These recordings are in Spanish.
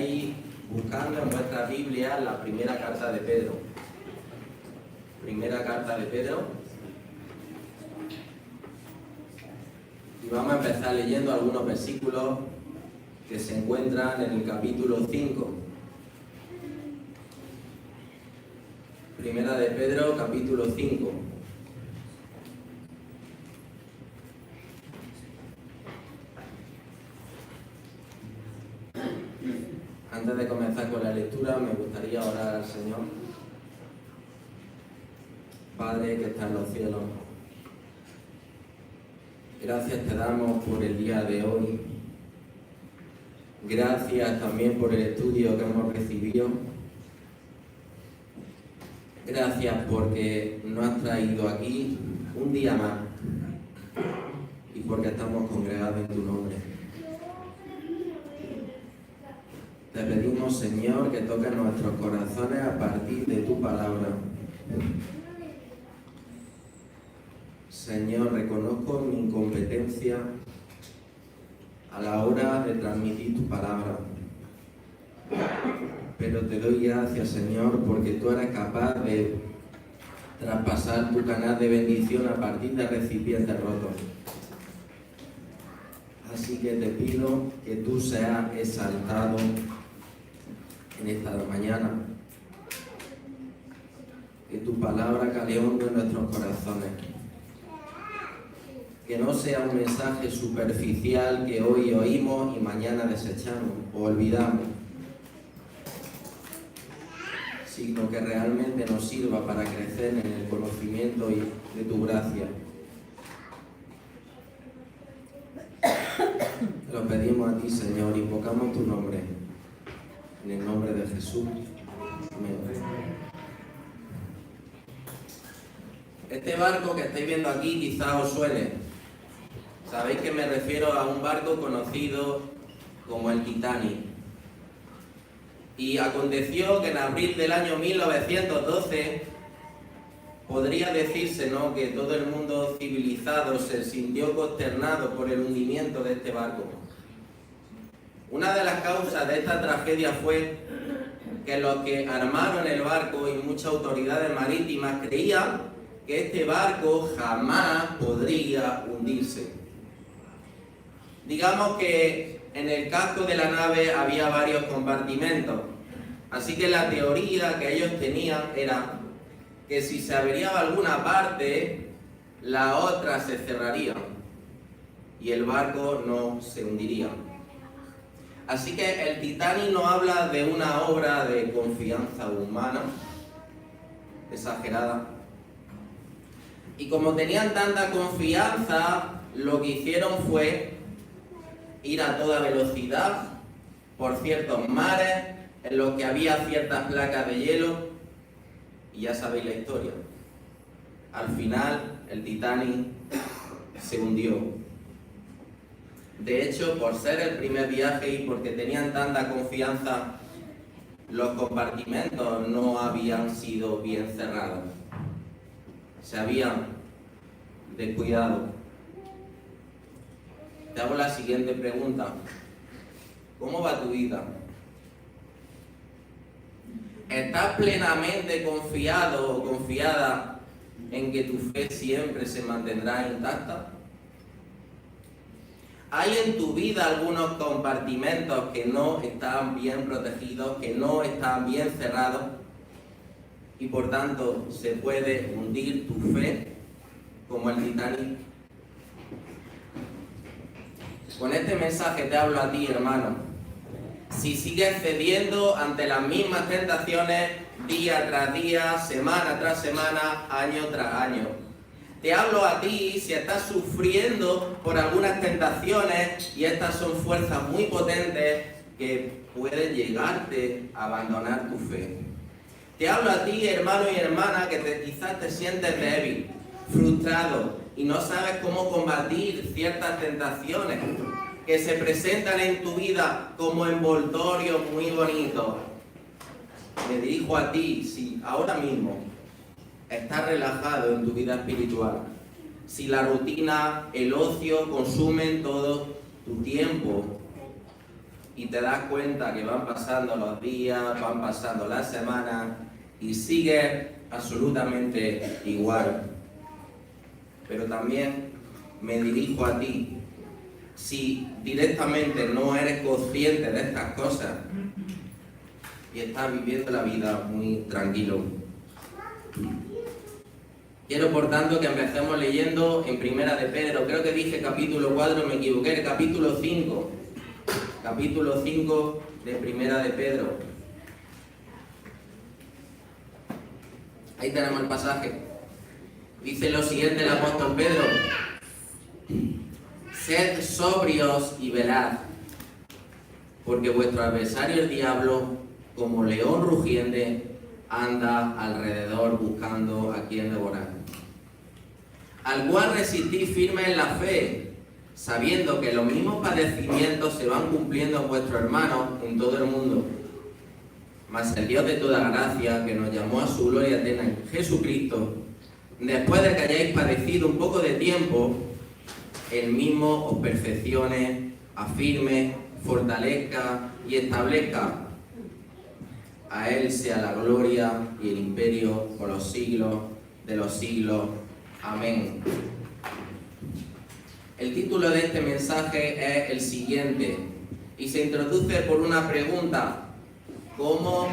vayáis buscando en vuestra Biblia la primera carta de Pedro. Primera carta de Pedro. Y vamos a empezar leyendo algunos versículos que se encuentran en el capítulo 5. Primera de Pedro, capítulo 5. Antes de comenzar con la lectura, me gustaría orar al Señor. Padre que está en los cielos, gracias te damos por el día de hoy. Gracias también por el estudio que hemos recibido. Gracias porque nos has traído aquí un día más y porque estamos congregados en tu nombre. Te pedimos, Señor, que toques nuestros corazones a partir de tu palabra. Señor, reconozco mi incompetencia a la hora de transmitir tu palabra. Pero te doy gracias, Señor, porque tú eres capaz de traspasar tu canal de bendición a partir de recipientes rotos. Así que te pido que tú seas exaltado en esta mañana. Que tu palabra cale hondo en nuestros corazones. Que no sea un mensaje superficial que hoy oímos y mañana desechamos o olvidamos, sino que realmente nos sirva para crecer en el conocimiento de tu gracia. Te lo pedimos a ti, Señor, invocamos tu nombre, en el nombre de Jesús. Amén. Este barco que estáis viendo aquí quizás os suene. Sabéis que me refiero a un barco conocido como el Titanic. Y aconteció que en abril del año 1912 podría decirse, ¿no?, que todo el mundo civilizado se sintió consternado por el hundimiento de este barco. Una de las causas de esta tragedia fue que los que armaron el barco y muchas autoridades marítimas creían que este barco jamás podría hundirse. Digamos que en el casco de la nave había varios compartimentos, así que la teoría que ellos tenían era que si se averiaba alguna parte, la otra se cerraría y el barco no se hundiría. Así que el Titanic no habla de una obra de confianza humana exagerada. Y como tenían tanta confianza, lo que hicieron fue ir a toda velocidad por ciertos mares en los que había ciertas placas de hielo, y ya sabéis la historia. Al final, el Titanic se hundió. De hecho, por ser el primer viaje y porque tenían tanta confianza, los compartimentos no habían sido bien cerrados. Se habían descuidado. Te hago la siguiente pregunta. ¿Cómo va tu vida? ¿Estás plenamente confiado o confiada en que tu fe siempre se mantendrá intacta? ¿Hay en tu vida algunos compartimentos que no están bien protegidos, que no están bien cerrados y por tanto se puede hundir tu fe como el Titanic? Con este mensaje te hablo a ti, hermano. Si sigues cediendo ante las mismas tentaciones día tras día, semana tras semana, año tras año. Te hablo a ti si estás sufriendo por algunas tentaciones y estas son fuerzas muy potentes que pueden llegarte a abandonar tu fe. Te hablo a ti, hermano y hermana, que quizás te sientes débil, frustrado y no sabes cómo combatir ciertas tentaciones que se presentan en tu vida como envoltorios muy bonitos. Me dirijo a ti, si ahora mismo estás relajado en tu vida espiritual, si la rutina, el ocio consumen todo tu tiempo, y te das cuenta que van pasando los días, van pasando las semanas y sigues absolutamente igual. Pero también me dirijo a ti. Si directamente no eres consciente de estas cosas y estás viviendo la vida muy tranquilo, quiero por tanto que empecemos leyendo en Primera de Pedro. Creo que dije capítulo 4, me equivoqué, el capítulo 5. Capítulo 5 de Primera de Pedro. Ahí tenemos el pasaje. Dice lo siguiente el apóstol Pedro: sed sobrios y velad, porque vuestro adversario el diablo, como león rugiente, anda alrededor buscando a quien devorar. Al cual resistid firme en la fe, sabiendo que los mismos padecimientos se van cumpliendo en vuestros hermanos en todo el mundo. Mas el Dios de toda gracia, que nos llamó a su gloria eterna en Jesucristo, después de que hayáis padecido un poco de tiempo, Él mismo os perfeccione, afirme, fortalezca y establezca. A Él sea la gloria y el imperio por los siglos de los siglos. Amén. El título de este mensaje es el siguiente y se introduce por una pregunta: ¿cómo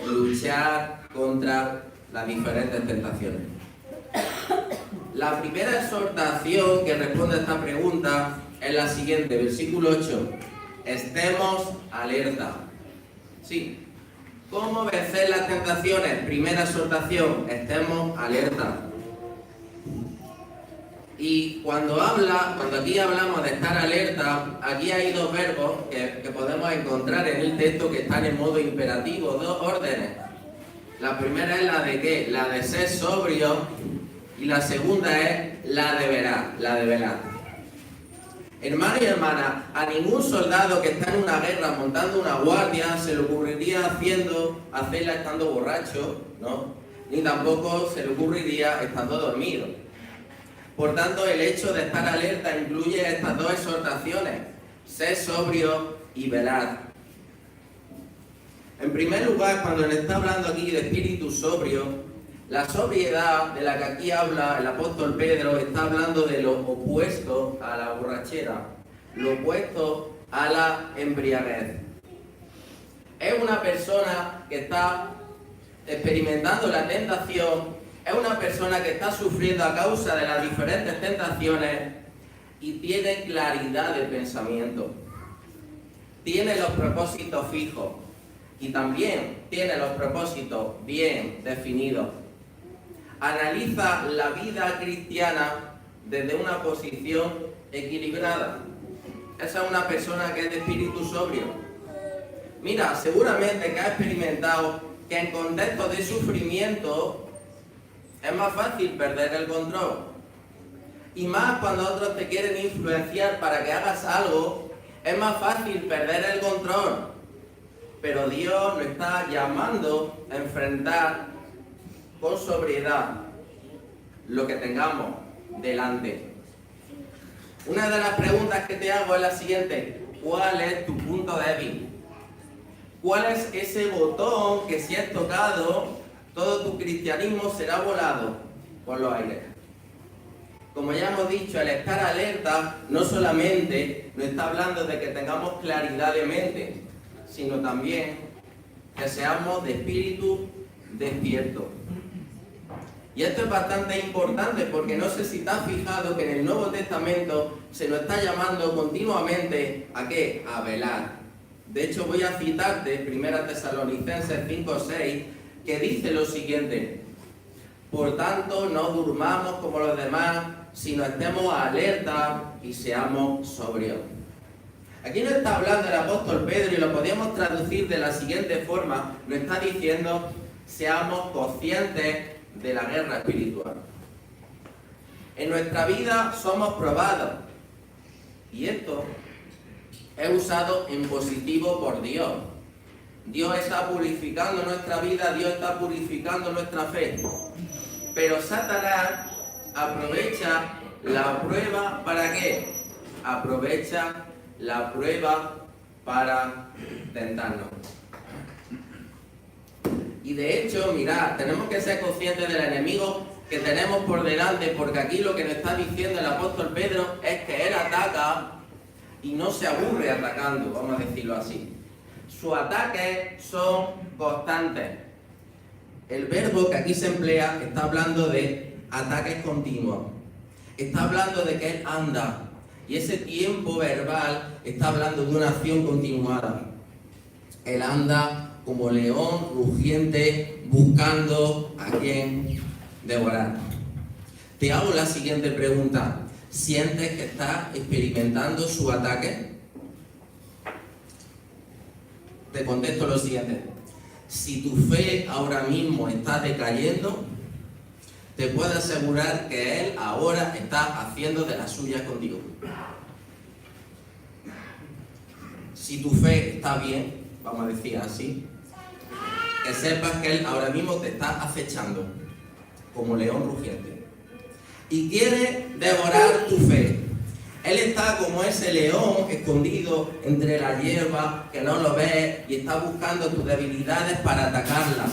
luchar contra las diferentes tentaciones? La primera exhortación que responde a esta pregunta es la siguiente, versículo 8: estemos alerta. Sí. ¿Cómo vencer las tentaciones? Primera exhortación: estemos alerta. Y cuando aquí hablamos de estar alerta, aquí hay dos verbos que podemos encontrar en el texto que están en modo imperativo, dos órdenes. La primera es la de ¿qué? La de ser sobrio, y la segunda es la de velar. Hermano y hermana, a ningún soldado que está en una guerra montando una guardia se le ocurriría hacerla estando borracho, ¿no? Ni tampoco se le ocurriría estando dormido. Por tanto, el hecho de estar alerta incluye estas dos exhortaciones: ser sobrio y velar. En primer lugar, cuando le está hablando aquí de espíritu sobrio, la sobriedad de la que aquí habla el apóstol Pedro está hablando de lo opuesto a la borrachera, lo opuesto a la embriaguez. Es una persona que está experimentando la tentación, es una persona que está sufriendo a causa de las diferentes tentaciones y tiene claridad de pensamiento, tiene los propósitos fijos y también tiene los propósitos bien definidos. Analiza la vida cristiana desde una posición equilibrada. Esa es una persona que es de espíritu sobrio. Mira, seguramente que ha experimentado que en contextos de sufrimiento es más fácil perder el control. Y más cuando otros te quieren influenciar para que hagas algo, es más fácil perder el control. Pero Dios nos está llamando a enfrentar con sobriedad lo que tengamos delante. Una de las preguntas que te hago es la siguiente: ¿cuál es tu punto débil? ¿Cuál es ese botón que si es tocado, todo tu cristianismo será volado por los aires? Como ya hemos dicho, el estar alerta no solamente nos está hablando de que tengamos claridad de mente, sino también que seamos de espíritu despierto. Y esto es bastante importante porque no sé si te has fijado que en el Nuevo Testamento se nos está llamando continuamente ¿a qué? A velar. De hecho, voy a citarte 1 Tesalonicenses 5:6, que dice lo siguiente: por tanto, no durmamos como los demás, sino estemos alerta y seamos sobrios. Aquí nos está hablando el apóstol Pedro y lo podríamos traducir de la siguiente forma: nos está diciendo seamos conscientes de la guerra espiritual. En nuestra vida somos probados y esto es usado en positivo por Dios. Dios está purificando nuestra vida, Dios está purificando nuestra fe. Pero Satanás aprovecha la prueba ¿para qué? Aprovecha la prueba para tentarnos. Y de hecho, mirad, tenemos que ser conscientes del enemigo que tenemos por delante, porque aquí lo que nos está diciendo el apóstol Pedro es que él ataca y no se aburre atacando, vamos a decirlo así. Sus ataques son constantes. El verbo que aquí se emplea está hablando de ataques continuos. Está hablando de que él anda. Y ese tiempo verbal está hablando de una acción continuada. Él anda como león rugiente buscando a quien devorar. Te hago la siguiente pregunta. ¿Sientes que estás experimentando su ataque? Te contesto lo siguiente. Si tu fe ahora mismo está decayendo, te puedo asegurar que él ahora está haciendo de las suyas contigo. Si tu fe está bien, vamos a decir así, que sepas que él ahora mismo te está acechando como león rugiente y quiere devorar tu fe. Él está como ese león escondido entre la hierba que no lo ves y está buscando tus debilidades para atacarlas.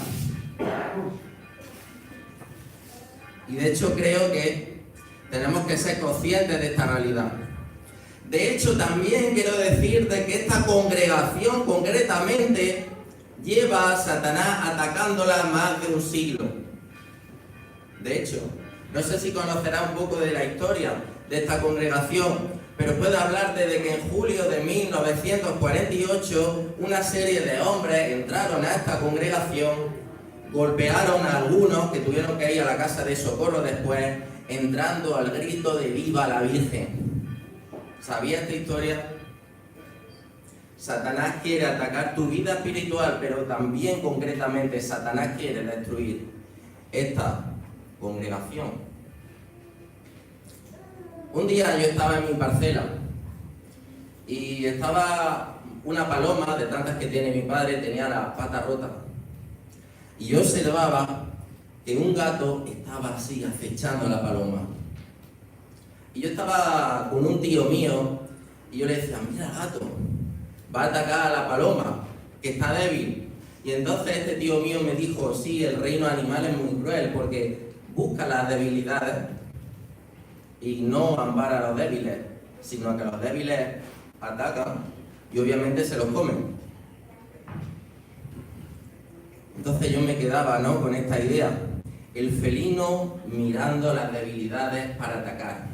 Y de hecho creo que tenemos que ser conscientes de esta realidad. De hecho también quiero decirte que esta congregación concretamente lleva a Satanás atacándola más de un siglo. De hecho, no sé si conocerás un poco de la historia de esta congregación, pero puedo hablarte de que en julio de 1948 una serie de hombres entraron a esta congregación, golpearon a algunos que tuvieron que ir a la casa de socorro después, entrando al grito de ¡Viva la Virgen! ¿Sabías esta historia? Satanás quiere atacar tu vida espiritual, pero también concretamente Satanás quiere destruir esta congregación. Un día yo estaba en mi parcela y estaba una paloma de tantas que tiene mi padre, tenía la pata rota. Y yo observaba que un gato estaba así acechando a la paloma. Y yo estaba con un tío mío y yo le decía, mira gato, va a atacar a la paloma, que está débil. Y entonces este tío mío me dijo, sí, el reino animal es muy cruel porque busca las debilidades y no ampara a los débiles, sino que los débiles atacan y obviamente se los comen. Entonces yo me quedaba, ¿no?, con esta idea. El felino mirando las debilidades para atacar.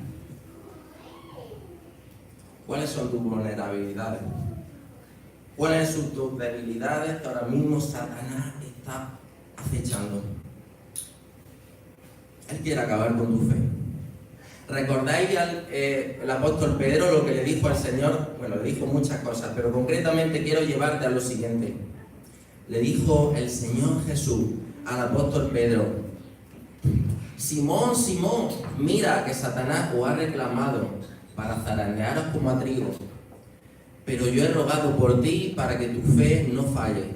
¿Cuáles son tus vulnerabilidades? ¿Cuáles son tus debilidades que ahora mismo Satanás está acechando? Él quiere acabar con tu fe. ¿Recordáis el apóstol Pedro lo que le dijo al Señor? Bueno, le dijo muchas cosas, pero concretamente quiero llevarte a lo siguiente. Le dijo el Señor Jesús al apóstol Pedro: Simón, Simón, mira que Satanás os ha reclamado para zarandearos como a trigo, pero yo he rogado por ti para que tu fe no falle,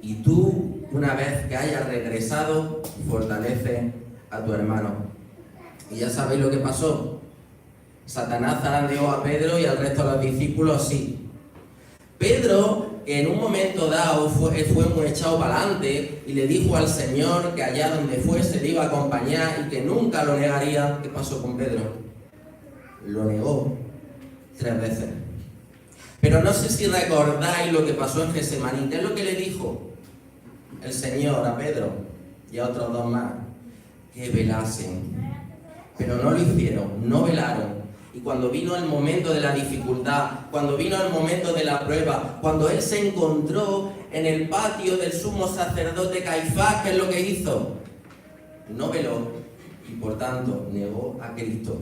y tú, una vez que hayas regresado, fortalece a tu hermano. Y ya sabéis lo que pasó. Satanás zarandeó a Pedro y al resto de los discípulos sí. Pedro, que en un momento dado fue muy echado para adelante y le dijo al Señor que allá donde fuese le iba a acompañar y que nunca lo negaría. ¿Qué pasó con Pedro? Lo negó 3 veces. Pero no sé si recordáis lo que pasó en Getsemaní. ¿Qué es lo que le dijo el Señor a Pedro y a otros 2 más? Que velasen. Pero no lo hicieron, no velaron. Y cuando vino el momento de la dificultad, cuando vino el momento de la prueba, cuando él se encontró en el patio del sumo sacerdote Caifás, ¿qué es lo que hizo? No veló y por tanto negó a Cristo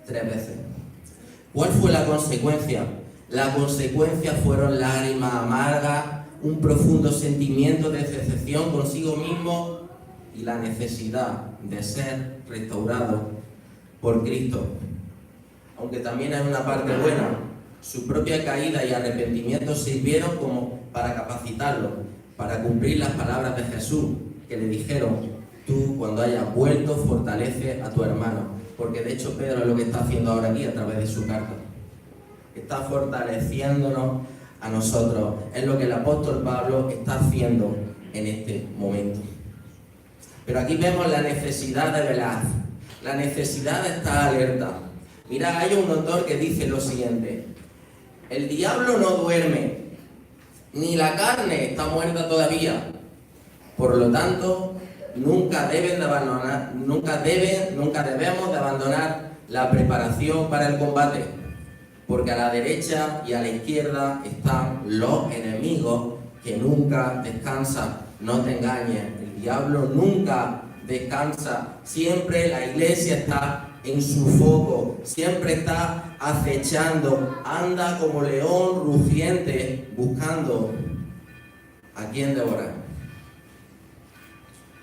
3 veces. ¿Cuál fue la consecuencia? La consecuencia fueron lágrimas amargas, un profundo sentimiento de decepción consigo mismo y la necesidad de ser restaurado por Cristo. Aunque también hay una parte buena, su propia caída y arrepentimiento sirvieron como para capacitarlo, para cumplir las palabras de Jesús, que le dijeron: tú, cuando hayas vuelto, fortalece a tu hermano. Porque de hecho Pedro es lo que está haciendo ahora aquí a través de su carta. Está fortaleciéndonos a nosotros. Es lo que el apóstol Pablo está haciendo en este momento. Pero aquí vemos la necesidad de velar, la necesidad de estar alerta. Mira, hay un autor que dice lo siguiente: el diablo no duerme, ni la carne está muerta todavía. Por lo tanto, nunca debemos de abandonar la preparación para el combate, porque a la derecha y a la izquierda están los enemigos que nunca descansan. No te engañes, el diablo nunca descansa. Siempre la iglesia está en su foco, siempre está acechando, anda como león rugiente buscando a quien devorar.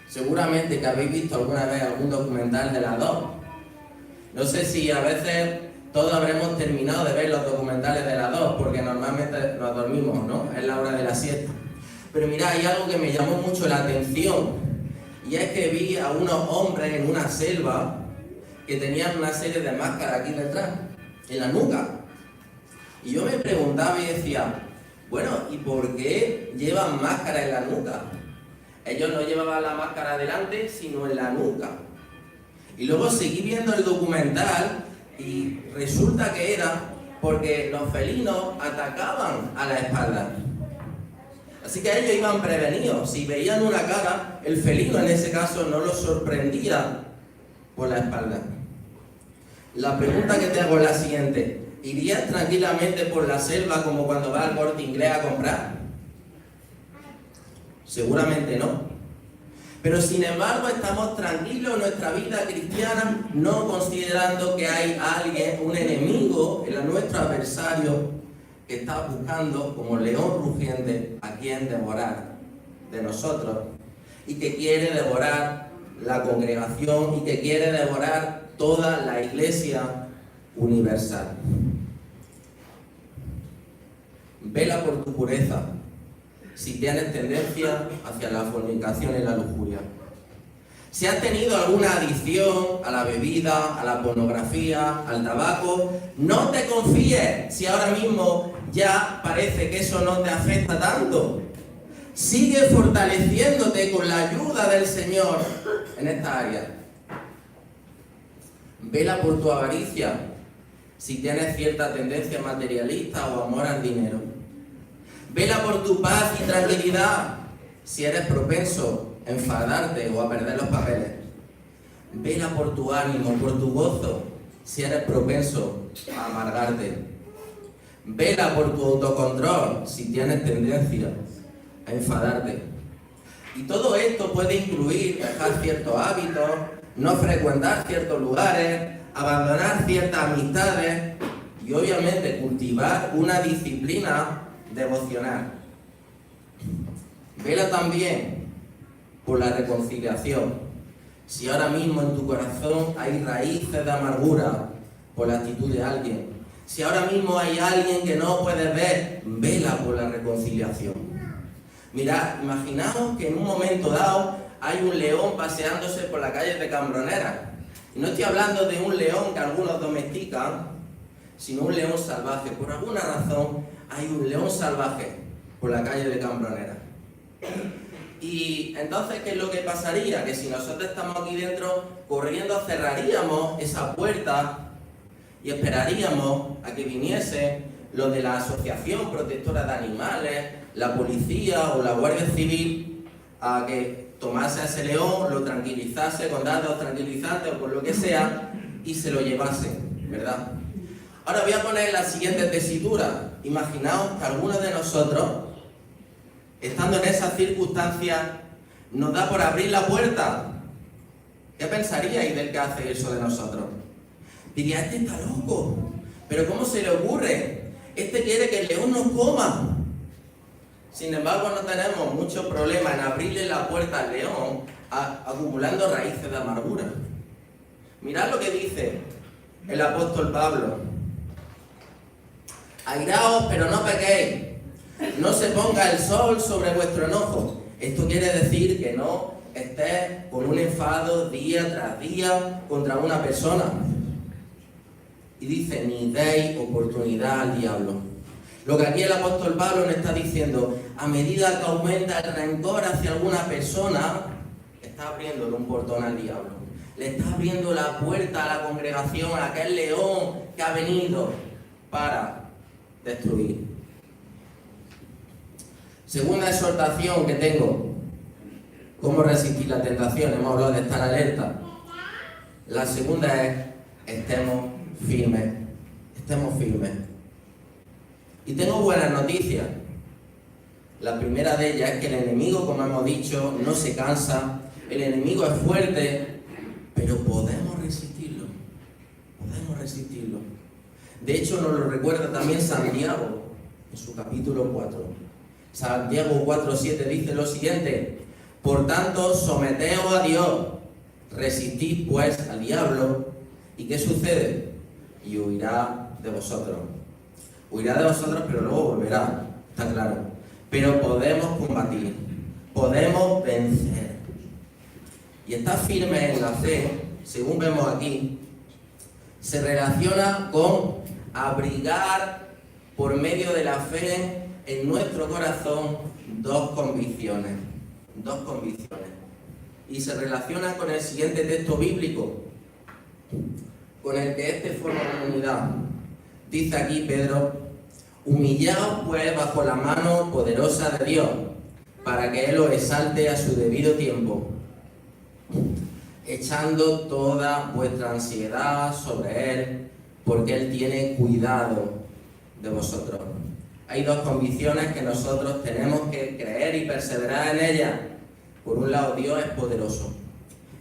Seguramente que habéis visto alguna vez algún documental de las dos. No sé si a veces todos habremos terminado de ver los documentales de las dos, porque normalmente nos dormimos, ¿no? Es la hora de la siesta. Pero mira, hay algo que me llamó mucho la atención, y es que vi a unos hombres en una selva que tenían una serie de máscaras aquí detrás, en la nuca. Y yo me preguntaba y decía, bueno, ¿y por qué llevan máscara en la nuca? Ellos no llevaban la máscara delante, sino en la nuca. Y luego seguí viendo el documental y resulta que era porque los felinos atacaban a la espalda. Así que ellos iban prevenidos. Si veían una cara, el felino en ese caso no los sorprendía por la espalda. La pregunta que te hago es la siguiente: ¿irías tranquilamente por la selva como cuando vas al Corte Inglés a comprar? Seguramente no. Pero sin embargo estamos tranquilos en nuestra vida cristiana, no considerando que hay alguien, un enemigo, nuestro adversario, que está buscando como león rugiente a quien devorar de nosotros, y que quiere devorar la congregación y que quiere devorar toda la iglesia universal. Vela por tu pureza si tienes tendencia hacia la fornicación y la lujuria. Si has tenido alguna adicción a la bebida, a la pornografía, al tabaco, no te confíes si ahora mismo ya parece que eso no te afecta tanto. Sigue fortaleciéndote con la ayuda del Señor en esta área. Vela por tu avaricia si tienes cierta tendencia materialista o amor al dinero. Vela por tu paz y tranquilidad si eres propenso a enfadarte o a perder los papeles. Vela por tu ánimo, por tu gozo si eres propenso a amargarte. Vela por tu autocontrol si tienes tendencia a enfadarte. Y todo esto puede incluir dejar ciertos hábitos, no frecuentar ciertos lugares, abandonar ciertas amistades y obviamente cultivar una disciplina devocional. Vela también por la reconciliación. Si ahora mismo en tu corazón hay raíces de amargura por la actitud de alguien, si ahora mismo hay alguien que no puedes ver, vela por la reconciliación. Mirad, imaginaos que en un momento dado hay un león paseándose por la calle de Cambronera. Y no estoy hablando de un león que algunos domestican, sino un león salvaje. Por alguna razón hay un león salvaje por la calle de Cambronera. Y entonces, ¿qué es lo que pasaría? Que si nosotros estamos aquí dentro, corriendo cerraríamos esa puerta y esperaríamos a que viniese los de la Asociación Protectora de Animales, la policía o la Guardia Civil, a que tomase a ese león, lo tranquilizase con datos tranquilizantes o con lo que sea y se lo llevase, ¿verdad? Ahora voy a poner la siguiente tesitura. Imaginaos que alguno de nosotros, estando en esas circunstancias, nos da por abrir la puerta. ¿Qué pensaríais del que hace eso de nosotros? Diría, este está loco, pero ¿cómo se le ocurre? Este quiere que el león nos coma. Sin embargo, no tenemos mucho problema en abrirle la puerta al león, acumulando raíces de amargura. Mirad lo que dice el apóstol Pablo. Airaos, pero no pequéis. No se ponga el sol sobre vuestro enojo. Esto quiere decir que no estés con un enfado día tras día contra una persona. Y dice, ni deis oportunidad al diablo. Lo que aquí el apóstol Pablo nos está diciendo, a medida que aumenta el rencor hacia alguna persona, está abriéndole un portón al diablo. Le está abriendo la puerta a la congregación, a aquel león que ha venido para destruir. Segunda exhortación que tengo, ¿cómo resistir la tentación? Hemos hablado de estar alerta. La segunda es, estemos firmes. Estemos firmes. Y tengo buenas noticias. La primera de ellas es que el enemigo, como hemos dicho, no se cansa. El enemigo es fuerte, pero podemos resistirlo. Podemos resistirlo. De hecho, nos lo recuerda también Santiago, en su capítulo 4. Santiago 4:7 dice lo siguiente: por tanto, someteos a Dios, resistid pues al diablo, ¿y qué sucede? Y huirá de vosotros. Huirá de vosotros, pero luego volverá, está claro. Pero podemos combatir, podemos vencer. Y estar firme en la fe, según vemos aquí, se relaciona con abrigar por medio de la fe en nuestro corazón dos convicciones. Y se relaciona con el siguiente texto bíblico, con el que este forma comunidad. Dice aquí Pedro: humillaos pues bajo la mano poderosa de Dios, para que Él os exalte a su debido tiempo, echando toda vuestra ansiedad sobre Él, porque Él tiene cuidado de vosotros. Hay dos convicciones que nosotros tenemos que creer y perseverar en ellas. Por un lado, Dios es poderoso.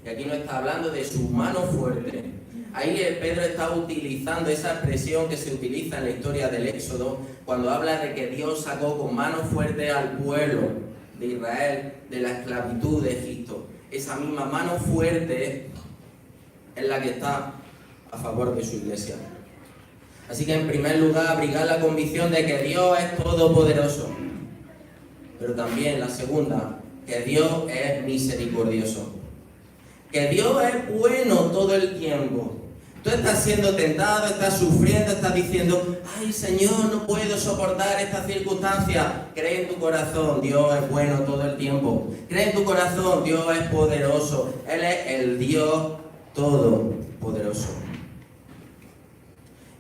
Y aquí nos está hablando de su mano fuerte. Ahí Pedro está utilizando esa expresión que se utiliza en la historia del Éxodo, cuando habla de que Dios sacó con mano fuerte al pueblo de Israel de la esclavitud de Egipto. Esa misma mano fuerte es la que está a favor de su iglesia. Así que en primer lugar, abrigar la convicción de que Dios es todopoderoso. Pero también la segunda, que Dios es misericordioso. Que Dios es bueno todo el tiempo. Tú estás siendo tentado, estás sufriendo, estás diciendo: ay Señor, no puedo soportar esta circunstancia. Cree en tu corazón, Dios es bueno todo el tiempo. Cree en tu corazón, Dios es poderoso. Él es el Dios todopoderoso.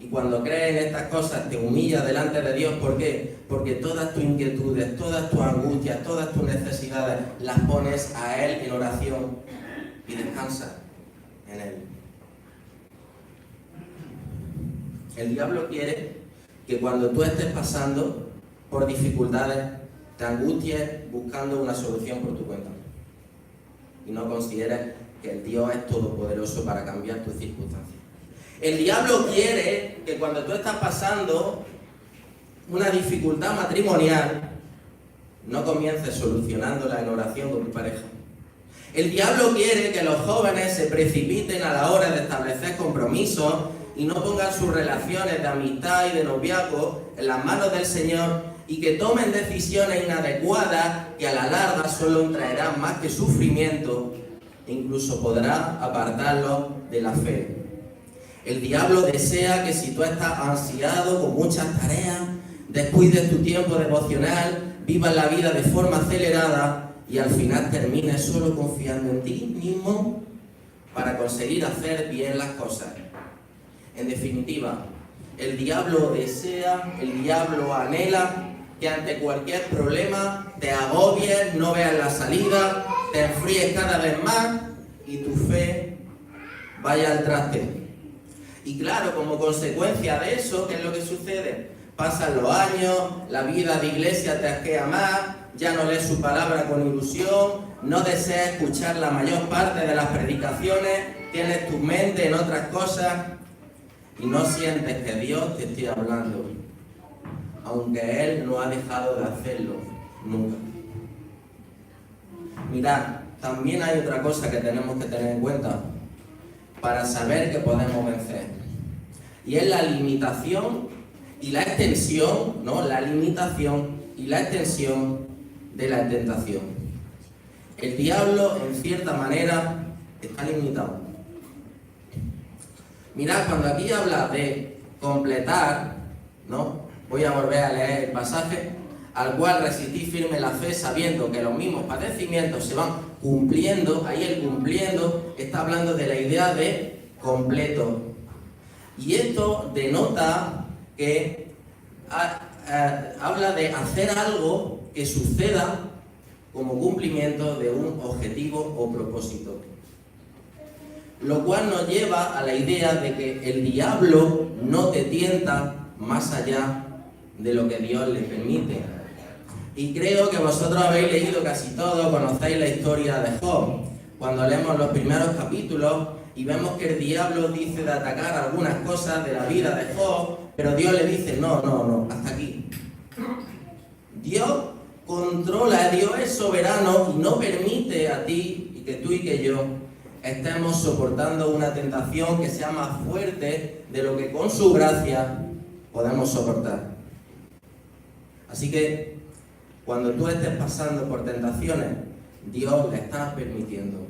Y cuando crees en estas cosas, te humillas delante de Dios. ¿Por qué? Porque todas tus inquietudes, todas tus angustias, todas tus necesidades las pones a Él en oración y descansas en Él. El diablo quiere que cuando tú estés pasando por dificultades, te angusties buscando una solución por tu cuenta. Y no consideres que el Dios es todopoderoso para cambiar tus circunstancias. El diablo quiere que cuando tú estás pasando una dificultad matrimonial, no comiences solucionándola en oración con tu pareja. El diablo quiere que los jóvenes se precipiten a la hora de establecer compromisos y no pongan sus relaciones de amistad y de noviazgo en las manos del Señor, y que tomen decisiones inadecuadas que a la larga solo traerán más que sufrimiento e incluso podrá apartarlos de la fe. El diablo desea que si tú estás ansiado con muchas tareas, descuides tu tiempo devocional, vivas la vida de forma acelerada y al final termines solo confiando en ti mismo para conseguir hacer bien las cosas. En definitiva, el diablo desea, el diablo anhela que ante cualquier problema te agobies, no veas la salida, te enfríes cada vez más y tu fe vaya al traste. Y claro, como consecuencia de eso, ¿qué es lo que sucede? Pasan los años, la vida de iglesia te asquea más, ya no lees su palabra con ilusión, no deseas escuchar la mayor parte de las predicaciones, tienes tu mente en otras cosas y no sientes que Dios te esté hablando, aunque Él no ha dejado de hacerlo nunca. Mirad, también hay otra cosa que tenemos que tener en cuenta para saber que podemos vencer, y es la limitación y la extensión, ¿no? La limitación y la extensión de la tentación. El diablo, en cierta manera, está limitado. Mirad, cuando aquí habla de completar, ¿no? Voy a volver a leer el pasaje. Al cual resistí firme la fe, sabiendo que los mismos padecimientos se van cumpliendo. Ahí el cumpliendo está hablando de la idea de completo. Y esto denota que habla de hacer algo que suceda como cumplimiento de un objetivo o propósito. Lo cual nos lleva a la idea de que el diablo no te tienta más allá de lo que Dios le permite. Y creo que vosotros habéis leído casi todo, conocéis la historia de Job. Cuando leemos los primeros capítulos y vemos que el diablo dice de atacar algunas cosas de la vida de Job, pero Dios le dice, no, hasta aquí. Dios controla, Dios es soberano y no permite a ti y que tú y que yo estemos soportando una tentación que sea más fuerte de lo que con su gracia podemos soportar. Así que cuando tú estés pasando por tentaciones, Dios le está permitiendo.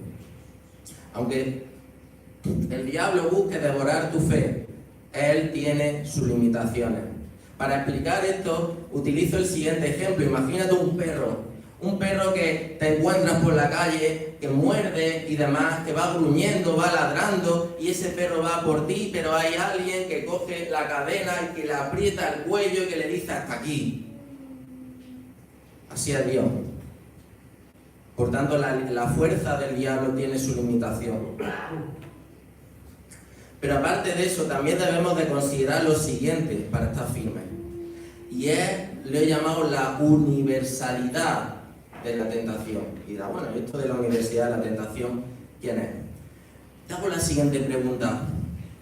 Aunque el diablo busque devorar tu fe, él tiene sus limitaciones. Para explicar esto, utilizo el siguiente ejemplo. Imagínate un perro que te encuentras por la calle, que muerde y demás, que va gruñendo, va ladrando, y ese perro va por ti, pero hay alguien que coge la cadena y que le aprieta el cuello y que le dice hasta aquí. Así es Dios. Por tanto, la fuerza del diablo tiene su limitación. Pero aparte de eso, también debemos de considerar lo siguiente para estar firmes. Y lo he llamado la universalidad de la tentación. Y da, bueno, esto de la universalidad de la tentación, ¿quién es? Te hago la siguiente pregunta.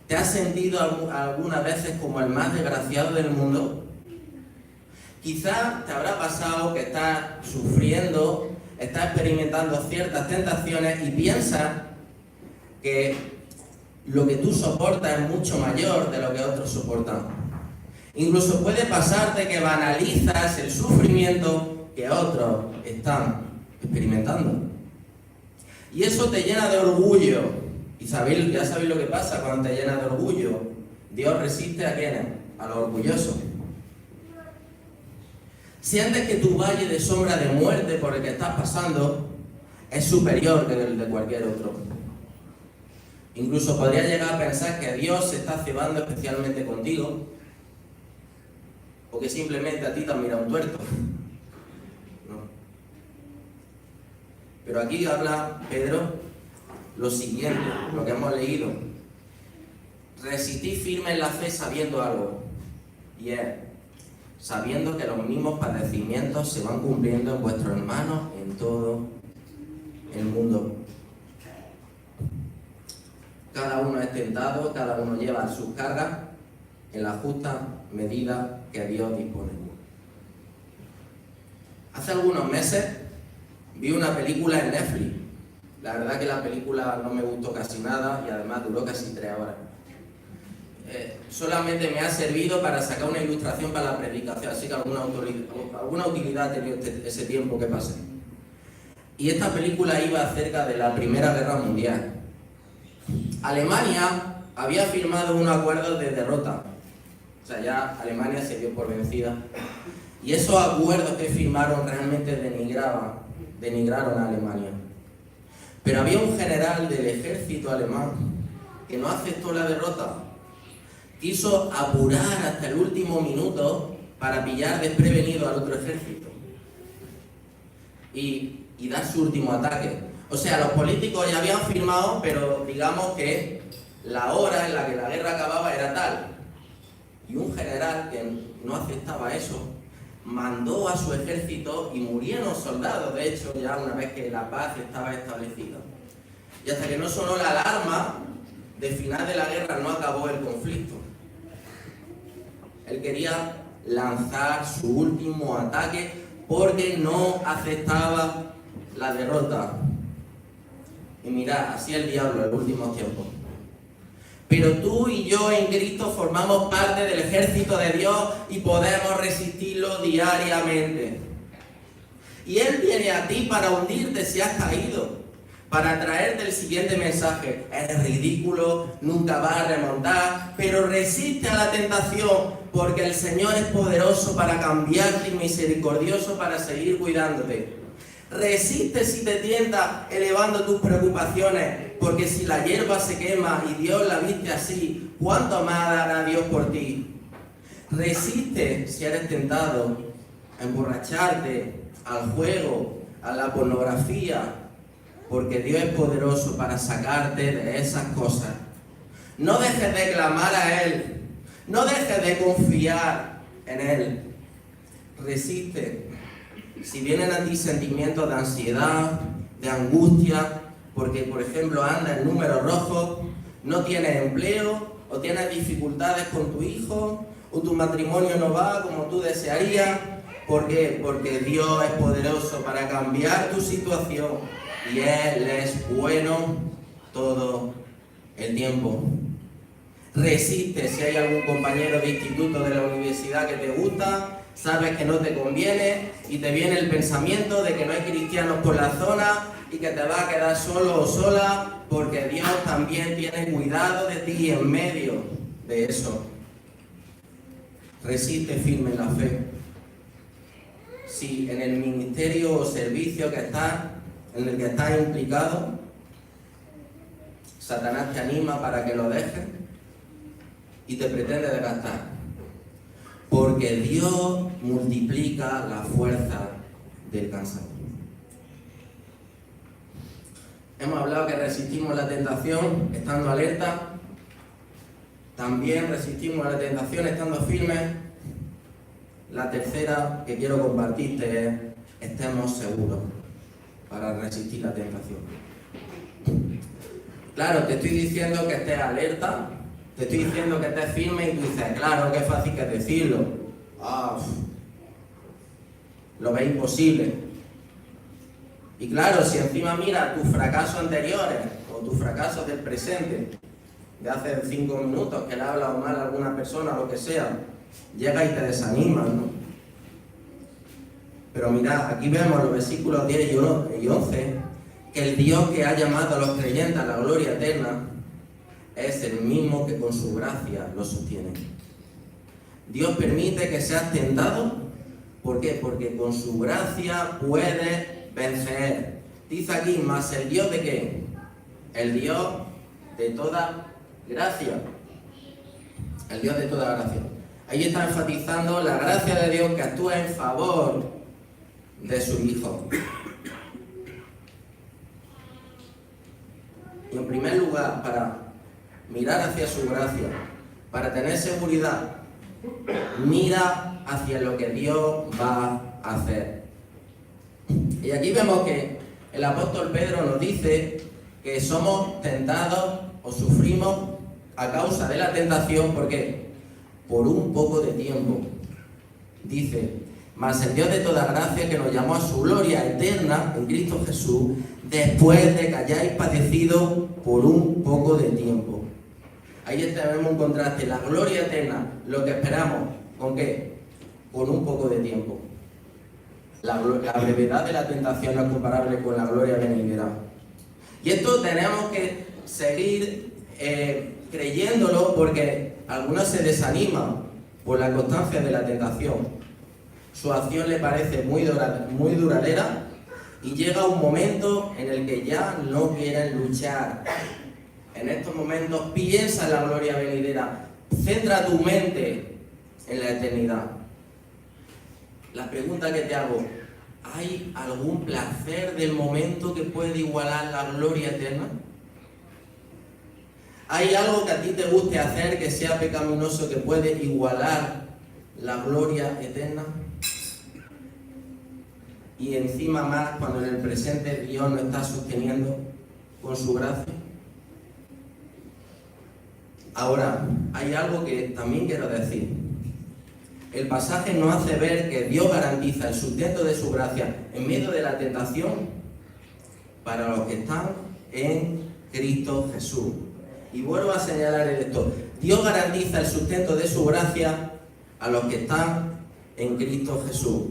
¿Te has sentido algunas veces como el más desgraciado del mundo? Quizás te habrá pasado que estás sufriendo, estás experimentando ciertas tentaciones y piensas que lo que tú soportas es mucho mayor de lo que otros soportan. Incluso puede pasarte que banalizas el sufrimiento que otros están experimentando. Y eso te llena de orgullo. Y ya sabéis lo que pasa cuando te llena de orgullo. Dios resiste a ¿quiénes? A los orgullosos. Sientes que tu valle de sombra de muerte por el que estás pasando es superior que el de cualquier otro. Incluso podrías llegar a pensar que Dios se está cebando especialmente contigo, o que simplemente a ti te han mirado un tuerto. No. Pero aquí habla Pedro lo siguiente, lo que hemos leído. Resistid firme en la fe sabiendo algo, y es sabiendo que los mismos padecimientos se van cumpliendo en vuestros hermanos en todo el mundo. Cada uno es tentado, cada uno lleva sus cargas en la justa medida que Dios dispone. Hace algunos meses vi una película en Netflix. La verdad que la película no me gustó casi nada y además duró casi 3 horas. Solamente me ha servido para sacar una ilustración para la predicación, así que alguna utilidad ha tenido ese tiempo que pasé. Y esta película iba acerca de la Primera Guerra Mundial. Alemania había firmado un acuerdo de derrota. O sea, ya Alemania se dio por vencida. Y esos acuerdos que firmaron realmente denigraron a Alemania. Pero había un general del ejército alemán que no aceptó la derrota. Quiso apurar hasta el último minuto para pillar desprevenido al otro ejército y dar su último ataque. O sea, los políticos ya habían firmado, pero digamos que la hora en la que la guerra acababa era tal. Y un general que no aceptaba eso, mandó a su ejército y murieron soldados, de hecho, ya una vez que la paz estaba establecida. Y hasta que no sonó la alarma de final de la guerra no acabó el conflicto. Él quería lanzar su último ataque porque no aceptaba la derrota. Y mirad, así es el diablo en los últimos tiempos. Pero tú y yo en Cristo formamos parte del ejército de Dios y podemos resistirlo diariamente. Y Él viene a ti para hundirte si has caído, para traerte el siguiente mensaje: eres ridículo, nunca vas a remontar, pero resiste a la tentación, porque el Señor es poderoso para cambiarte y misericordioso para seguir cuidándote. Resiste si te tienta elevando tus preocupaciones, porque si la hierba se quema y Dios la viste así, ¿cuánto más hará Dios por ti? Resiste si eres tentado a emborracharte, al juego, a la pornografía, porque Dios es poderoso para sacarte de esas cosas. No dejes de clamar a Él, no dejes de confiar en Él. Resiste si vienen a ti sentimientos de ansiedad, de angustia, porque por ejemplo andas en números rojos, no tienes empleo, o tienes dificultades con tu hijo, o tu matrimonio no va como tú desearías. ¿Por qué? Porque Dios es poderoso para cambiar tu situación y Él es bueno todo el tiempo. Resiste si hay algún compañero de instituto, de la universidad que te gusta, sabes que no te conviene y te viene el pensamiento de que no hay cristianos por la zona y que te vas a quedar solo o sola, porque Dios también tiene cuidado de ti en medio de eso. Resiste firme en la fe. Si en el ministerio o servicio que estás, en el que estás implicado, Satanás te anima para que lo dejes y te pretende desgastar, porque Dios multiplica la fuerza del cansancio. Hemos hablado que resistimos la tentación estando alerta, también resistimos la tentación estando firmes. La tercera que quiero compartirte es: estemos seguros para resistir la tentación. Claro, te estoy diciendo que estés alerta, te estoy diciendo que estés firme y tú dices, claro, qué fácil que es decirlo. Lo ves imposible. Y claro, si encima miras tus fracasos anteriores o tus fracasos del presente, de hace 5 minutos, que le ha hablado mal a alguna persona o lo que sea, llega y te desanimas, ¿no? Pero mirad, aquí vemos los versículos 10 y 11, que el Dios que ha llamado a los creyentes a la gloria eterna es el mismo que con su gracia los sostiene. Dios permite que seas tentado. ¿Por qué? Porque con su gracia puedes vencer. Dice aquí, más el Dios de qué? El Dios de toda gracia. El Dios de toda gracia. Ahí está enfatizando la gracia de Dios que actúa en favor de su Hijo. Y en primer lugar, para mirar hacia su gracia, para tener seguridad, mira hacia lo que Dios va a hacer. Y aquí vemos que el apóstol Pedro nos dice que somos tentados o sufrimos a causa de la tentación. ¿Por qué? Por un poco de tiempo. Dice, mas el Dios de toda gracia, que nos llamó a su gloria eterna en Cristo Jesús, después de que hayáis padecido por un poco de tiempo. Ahí tenemos un contraste, la gloria eterna, lo que esperamos, ¿con qué? Con un poco de tiempo. La brevedad de la tentación no es comparable con la gloria venidera. Y esto tenemos que seguir creyéndolo, porque algunos se desaniman por la constancia de la tentación. Su acción le parece muy duradera y llega un momento en el que ya no quieren luchar. En estos momentos piensa en la gloria venidera, centra tu mente en la eternidad. La pregunta que te hago, ¿hay algún placer del momento que puede igualar la gloria eterna? ¿Hay algo que a ti te guste hacer que sea pecaminoso que puede igualar la gloria eterna? Y encima más cuando en el presente Dios nos está sosteniendo con su gracia. Ahora, hay algo que también quiero decir. El pasaje nos hace ver que Dios garantiza el sustento de su gracia en medio de la tentación para los que están en Cristo Jesús. Y vuelvo a señalar esto. Dios garantiza el sustento de su gracia a los que están en Cristo Jesús.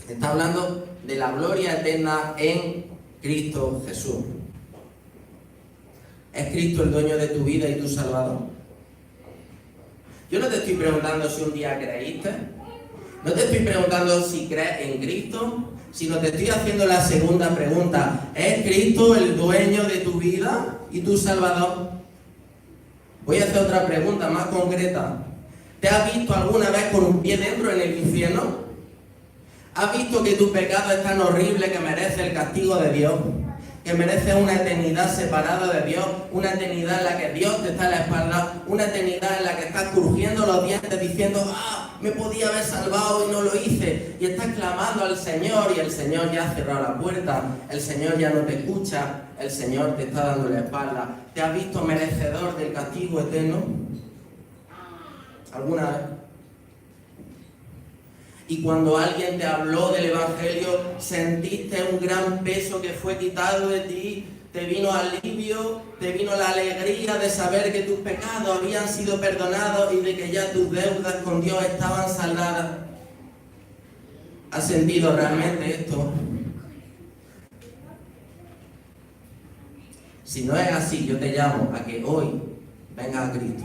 Está hablando de la gloria eterna en Cristo Jesús. ¿Es Cristo el dueño de tu vida y tu Salvador? Yo no te estoy preguntando si un día creíste, no te estoy preguntando si crees en Cristo, sino te estoy haciendo la segunda pregunta. ¿Es Cristo el dueño de tu vida y tu Salvador? Voy a hacer otra pregunta más concreta. ¿Te has visto alguna vez con un pie dentro en el infierno? ¿Has visto que tu pecado es tan horrible que merece el castigo de Dios? Que merece una eternidad separada de Dios, una eternidad en la que Dios te está a la espalda, una eternidad en la que estás crujiendo los dientes diciendo, me podía haber salvado y no lo hice, y estás clamando al Señor y el Señor ya ha cerrado la puerta, el Señor ya no te escucha, el Señor te está dando la espalda. ¿Te has visto merecedor del castigo eterno? ¿Alguna vez? Y cuando alguien te habló del Evangelio, sentiste un gran peso que fue quitado de ti, te vino alivio, te vino la alegría de saber que tus pecados habían sido perdonados y de que ya tus deudas con Dios estaban saldadas. ¿Has sentido realmente esto? Si no es así, yo te llamo a que hoy vengas a Cristo.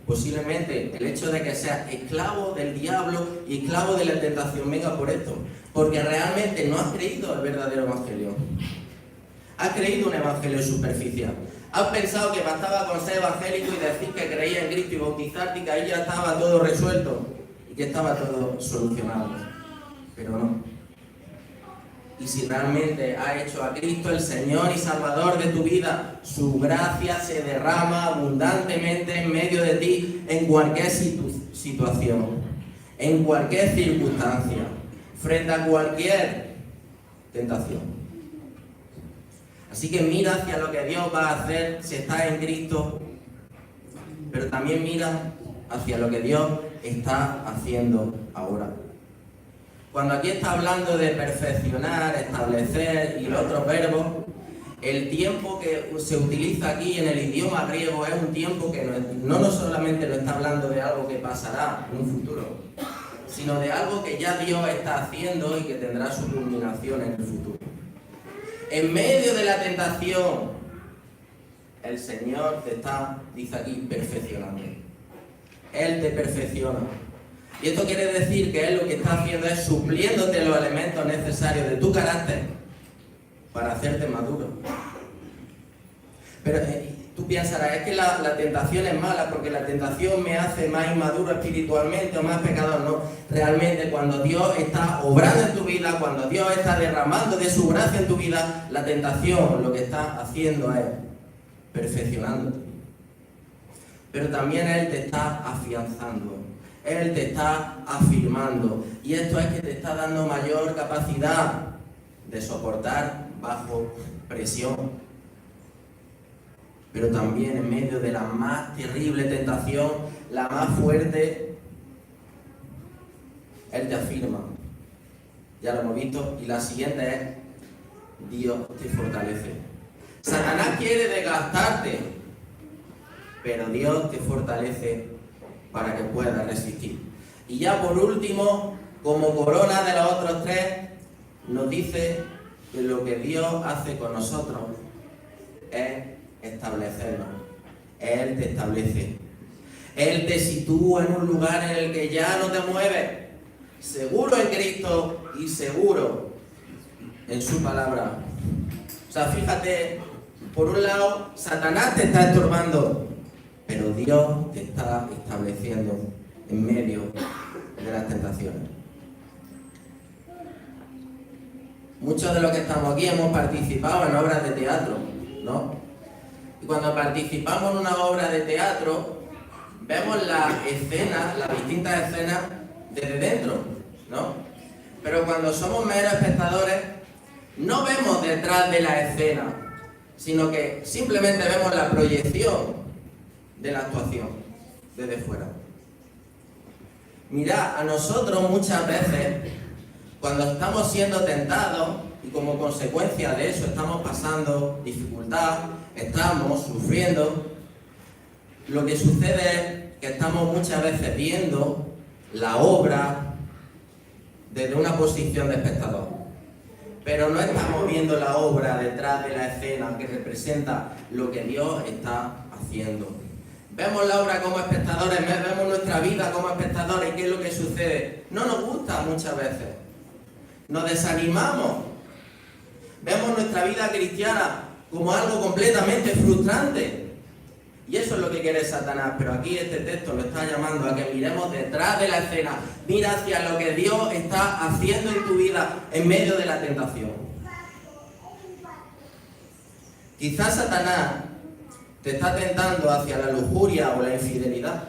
Posiblemente el hecho de que seas esclavo del diablo y esclavo de la tentación venga por esto, porque realmente no has creído el verdadero evangelio. Has creído un evangelio superficial. Has pensado que bastaba con ser evangélico y decir que creías en Cristo y bautizarte y que ahí ya estaba todo resuelto y que estaba todo solucionado. Pero no. Y si realmente has hecho a Cristo el Señor y Salvador de tu vida, su gracia se derrama abundantemente en medio de ti en cualquier situación, en cualquier circunstancia, frente a cualquier tentación. Así que mira hacia lo que Dios va a hacer si estás en Cristo, pero también mira hacia lo que Dios está haciendo ahora. Cuando aquí está hablando de perfeccionar, establecer y los otros verbos, el tiempo que se utiliza aquí en el idioma griego es un tiempo que no solamente lo está hablando de algo que pasará en un futuro, sino de algo que ya Dios está haciendo y que tendrá su culminación en el futuro. En medio de la tentación, el Señor te está, dice aquí, perfeccionando. Él te perfecciona. Y esto quiere decir que Él lo que está haciendo es supliéndote los elementos necesarios de tu carácter para hacerte maduro. Pero tú pensarás, es que la tentación es mala porque la tentación me hace más inmaduro espiritualmente o más pecador. No, realmente cuando Dios está obrando en tu vida, cuando Dios está derramando de su gracia en tu vida, la tentación lo que está haciendo es perfeccionándote. Pero también Él te está afianzando. Él te está afirmando y esto es que te está dando mayor capacidad de soportar bajo presión. Pero también en medio de la más terrible tentación, la más fuerte, Él te afirma. Ya lo hemos visto. Y la siguiente es, Dios te fortalece. Satanás quiere desgastarte, pero Dios te fortalece para que puedas resistir. Y ya por último, como corona de los otros tres, nos dice que lo que Dios hace con nosotros es establecernos. Él te establece. Él te sitúa en un lugar en el que ya no te mueves, seguro en Cristo y seguro en su palabra. O sea, fíjate, por un lado, Satanás te está estorbando, pero Dios te está estableciendo en medio de las tentaciones. Muchos de los que estamos aquí hemos participado en obras de teatro, ¿no? Y cuando participamos en una obra de teatro, vemos las escenas, las distintas escenas desde dentro, ¿no? Pero cuando somos meros espectadores, no vemos detrás de la escena, sino que simplemente vemos la proyección de la actuación desde fuera. Mirad, a nosotros muchas veces, cuando estamos siendo tentados y como consecuencia de eso estamos pasando dificultad, estamos sufriendo, lo que sucede es que estamos muchas veces viendo la obra desde una posición de espectador, pero no estamos viendo la obra detrás de la escena que representa lo que Dios está haciendo. haciendo. Vemos la obra como espectadores, vemos nuestra vida como espectadores, y ¿qué es lo que sucede? No nos gusta muchas veces. Nos desanimamos. Vemos nuestra vida cristiana como algo completamente frustrante. Y eso es lo que quiere Satanás, pero aquí este texto nos está llamando a que miremos detrás de la escena. Mira hacia lo que Dios está haciendo en tu vida en medio de la tentación. Quizás Satanás te está tentando hacia la lujuria o la infidelidad,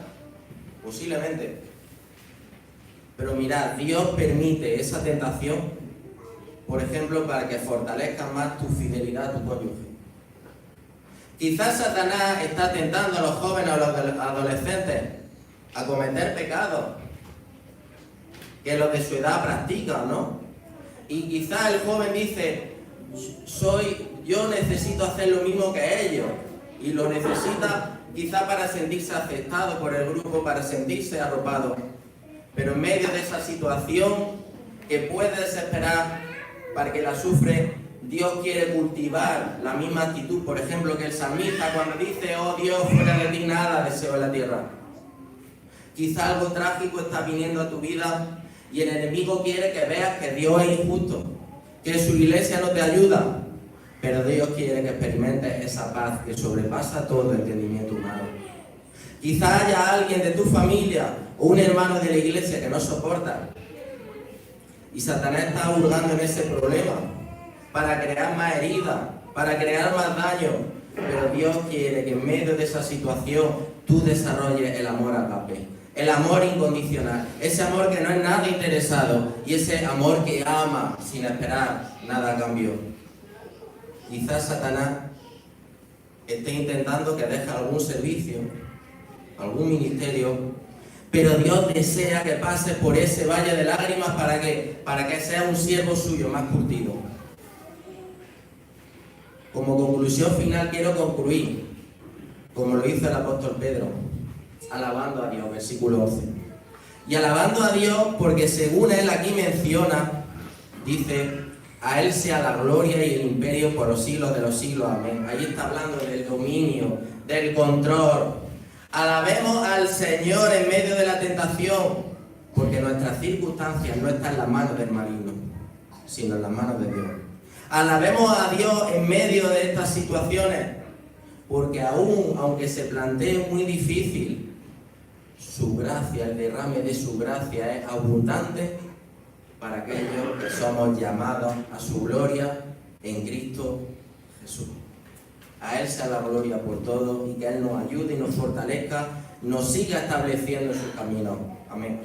posiblemente. Pero mirad, Dios permite esa tentación, por ejemplo, para que fortalezca más tu fidelidad a tu cónyuge. Quizás Satanás está tentando a los jóvenes o a los adolescentes a cometer pecados que los de su edad practican, ¿no? Y quizás el joven dice, yo necesito hacer lo mismo que ellos, y lo necesita quizás para sentirse aceptado por el grupo, para sentirse arropado. Pero en medio de esa situación que puede desesperar para que la sufre, Dios quiere cultivar la misma actitud, por ejemplo, que el salmista cuando dice, oh Dios, fuera de ti nada deseo en la tierra. Quizá algo trágico está viniendo a tu vida y el enemigo quiere que veas que Dios es injusto, que su iglesia no te ayuda, pero Dios quiere que experimentes esa paz que sobrepasa todo entendimiento humano. Quizá haya alguien de tu familia o un hermano de la iglesia que no soporta y Satanás está hurgando en ese problema para crear más heridas, para crear más daño, pero Dios quiere que en medio de esa situación tú desarrolles el amor ágape, el amor incondicional, ese amor que no es nada interesado y ese amor que ama sin esperar nada a cambio. Quizás Satanás esté intentando que deje algún servicio, algún ministerio, pero Dios desea que pases por ese valle de lágrimas para que sea un siervo suyo más curtido. Como conclusión final quiero concluir, como lo hizo el apóstol Pedro, alabando a Dios, versículo 11. Y alabando a Dios porque según él aquí menciona, dice, a él sea la gloria y el imperio por los siglos de los siglos, amén. Ahí está hablando del dominio, del control. Alabemos al Señor en medio de la tentación, porque nuestras circunstancias no están en las manos del maligno, sino en las manos de Dios. Alabemos a Dios en medio de estas situaciones, porque aunque se plantee muy difícil, su gracia, el derrame de su gracia es abundante para aquellos que somos llamados a su gloria en Cristo Jesús. A Él sea la gloria por todo y que Él nos ayude y nos fortalezca, nos siga estableciendo en sus caminos. Amén.